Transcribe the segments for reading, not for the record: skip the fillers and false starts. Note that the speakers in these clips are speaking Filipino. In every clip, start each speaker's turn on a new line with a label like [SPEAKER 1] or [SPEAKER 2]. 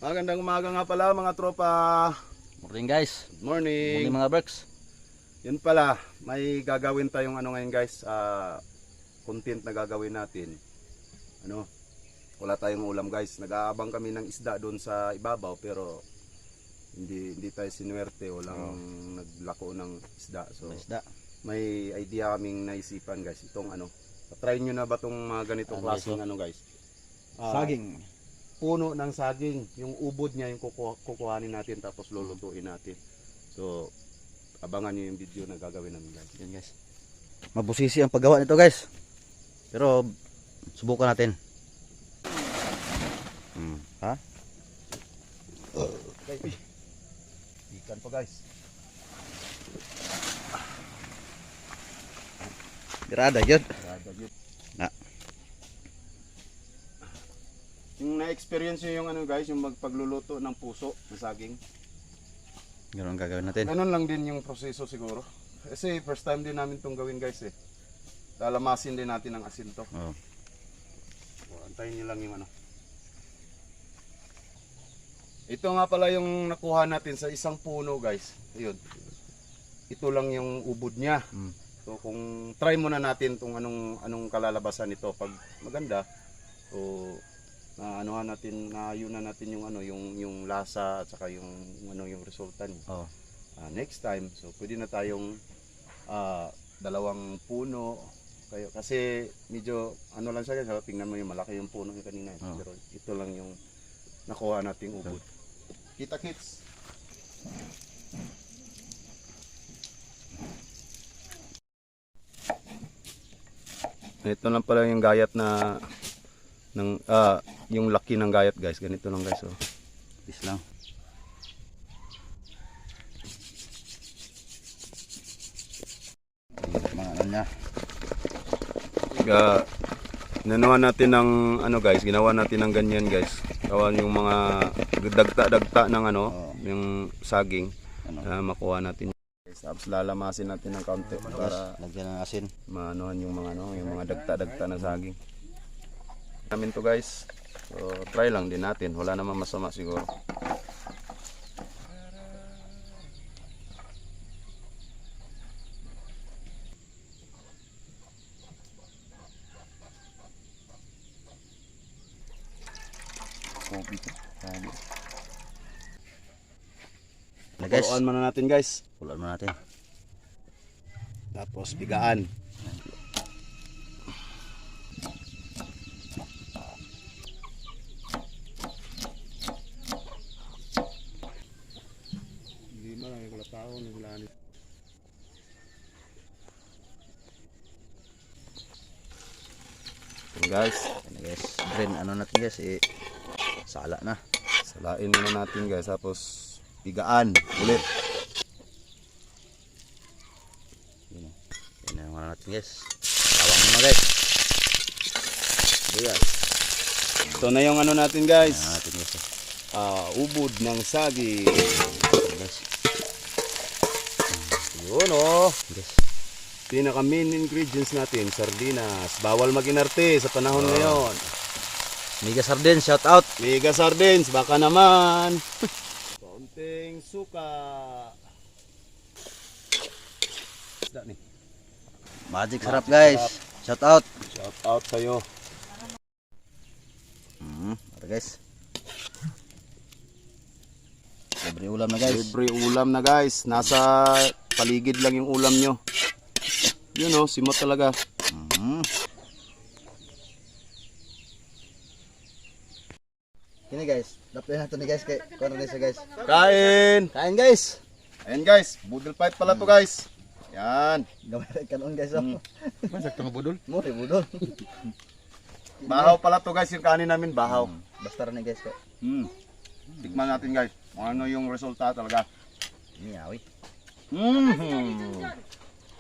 [SPEAKER 1] Magandang umaga nga pala mga tropa.
[SPEAKER 2] Morning guys.
[SPEAKER 1] Good morning.
[SPEAKER 2] Morning mga Berks.
[SPEAKER 1] Yun pala, may gagawin tayong ngayon guys. Content na gagawin natin. Wala tayong ulam guys. Nag-aabang kami ng isda doon sa ibabaw pero hindi tayo sinuwerte. Walang naglako ng isda. So may idea kaming naisipan guys. Itong try nyo na ba itong mga ganitong klaseng guys?
[SPEAKER 2] Saging.
[SPEAKER 1] Puno ng saging, yung ubod niya yung kukuhanin natin tapos lulutuin natin. So abangan niyo yung video na gagawin namin guys.
[SPEAKER 2] Yan guys. Mabusisi ang paggawa nito guys. Pero subukan natin. Ha?
[SPEAKER 1] Okay. Ikan pa guys.
[SPEAKER 2] Grada yun. Na.
[SPEAKER 1] Yung na-experience nyo yung guys, yung pagluluto ng puso ng saging.
[SPEAKER 2] Ganun ang gagawin natin.
[SPEAKER 1] Ganun lang din yung proseso siguro. Kasi first time din namin itong gawin guys eh. Lalamasin din natin ang asin to.
[SPEAKER 2] Oo.
[SPEAKER 1] Antayin nyo lang yung Ito nga pala yung nakuha natin sa isang puno guys. Ayun. Ito lang yung ubod niya. So kung try muna natin kung anong kalalabasan nito pag maganda. So naayunan natin yung lasa at saka yung resulta niya.
[SPEAKER 2] Oh.
[SPEAKER 1] Next time, so pwede na tayong dalawang puno kasi medyo lang siya guys, tingnan mo yung malaki yung puno niya kanina. Pero ito lang yung nakuha nating ubod. Kita kits. Ito lang pala yung gayat na yung laki ng gayat guys, ganito lang guys.
[SPEAKER 2] Bis lang. Mga niya.
[SPEAKER 1] Nanuhan natin ng guys, ginawa natin ng ganyan guys. Gawa yung mga dagta ng yung saging na makuha natin. Tapos lalamasin natin ng kaunti para
[SPEAKER 2] lagyan ng asin.
[SPEAKER 1] Maanuhan yung mga dagta na saging. Namin to guys. So try lang din natin. Wala namang masama siguro.
[SPEAKER 2] Guys,
[SPEAKER 1] Puluan muna natin guys.
[SPEAKER 2] puluan mo natin.
[SPEAKER 1] Tapos bigaan. Hindi marami ko tao nagulani. Guys,
[SPEAKER 2] Guys, drain natin guys, sala na.
[SPEAKER 1] salain muna natin guys tapos bigaan ulit.
[SPEAKER 2] Yan na natin guys. Tawang muna guys.
[SPEAKER 1] Yes. Ito na yung natin guys.
[SPEAKER 2] Yan natin guys.
[SPEAKER 1] Ubod ng saging.
[SPEAKER 2] Guys.
[SPEAKER 1] Yun
[SPEAKER 2] Guys.
[SPEAKER 1] Pinaka main ingredients natin, sardinas. Bawal maginarte sa panahon ngayon.
[SPEAKER 2] Mega Sardin, shout out.
[SPEAKER 1] Mega sardines, baka naman. Konting suka. Isda ni.
[SPEAKER 2] Magic sarap guys. Shout out.
[SPEAKER 1] Shout out sa'yo.
[SPEAKER 2] Ito guys. Libre ulam na guys.
[SPEAKER 1] Libre ulam na guys. Nasa paligid lang yung ulam nyo. Yun simot talaga.
[SPEAKER 2] Kini guys, dapat natin ni guys kay kuno ni guys.
[SPEAKER 1] Kain!
[SPEAKER 2] Kain guys.
[SPEAKER 1] Ayan guys, budol fight pala to guys. Yan.
[SPEAKER 2] Gamay kanon guys.
[SPEAKER 1] Masakto nga budol.
[SPEAKER 2] Mo budol.
[SPEAKER 1] Bahaw pala to guys, yung kanin namin bahaw.
[SPEAKER 2] Basta rin guys kay.
[SPEAKER 1] Tikman natin guys. Kung ano yung resulta talaga.
[SPEAKER 2] Miyawi.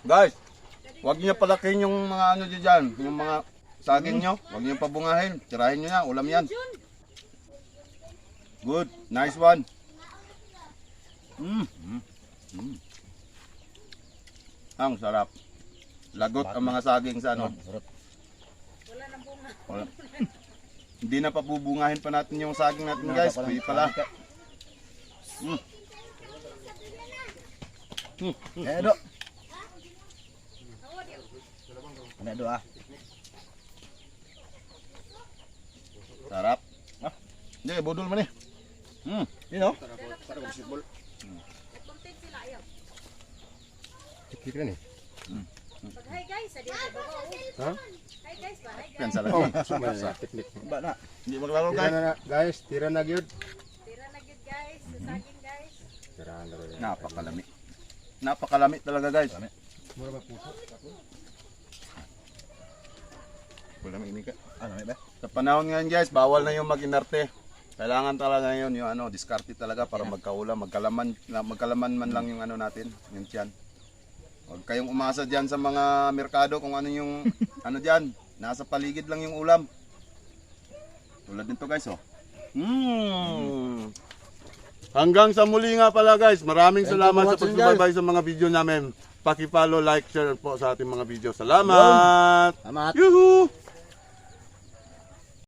[SPEAKER 1] Guys, wag niyo palakin yung mga dyan, yung mga saging nyo. Wag niyo pabungahin. Tirahin nyo na, ulam yan. Good, nice one. Ang sarap. Lagot ang mga saging sa
[SPEAKER 2] Sarap.
[SPEAKER 1] Wala. Hindi na papubungahin pa natin yung saging natin guys. Pwede pala.
[SPEAKER 2] Edo. Edo ah.
[SPEAKER 1] Sarap. Hindi, budol man eh.
[SPEAKER 2] You know?
[SPEAKER 3] Tikit kan ni.
[SPEAKER 4] Hi guys, adi ba ba?
[SPEAKER 3] Ha?
[SPEAKER 4] Hi guys, ba? Hi guys.
[SPEAKER 1] Yan sa
[SPEAKER 3] Oh,
[SPEAKER 1] laki.
[SPEAKER 3] sumay na teknik.
[SPEAKER 2] Ba na.
[SPEAKER 1] Hindi maglaro
[SPEAKER 3] Tira
[SPEAKER 1] guys.
[SPEAKER 3] na guys, tira na gyud.
[SPEAKER 4] Tira na gid guys, sa saging guys.
[SPEAKER 3] Tira na rin.
[SPEAKER 1] Napakalami. Napakalami talaga guys.
[SPEAKER 3] Mura ba puso?
[SPEAKER 1] Wala may inika.
[SPEAKER 2] Ano ba?
[SPEAKER 1] Sa panahon ngayon guys, bawal na yung mag-inerte. Kailangan talaga ngayon yung ano, diskarte talaga para magkaula, magkalaman man lang yung ano natin, yung tiyan. Huwag kayong umasa diyan sa mga merkado kung ano yung ano diyan, nasa paligid lang yung ulam. Tulad nito guys oh. Hanggang sa muli nga pala guys, maraming
[SPEAKER 3] Thank you
[SPEAKER 1] salamat
[SPEAKER 3] for
[SPEAKER 1] sa
[SPEAKER 3] watching,
[SPEAKER 1] pagsubaybay sa mga video namin. Paki-follow, like, share po sa ating mga video. Salamat!
[SPEAKER 2] Salamat.
[SPEAKER 1] Yuhu!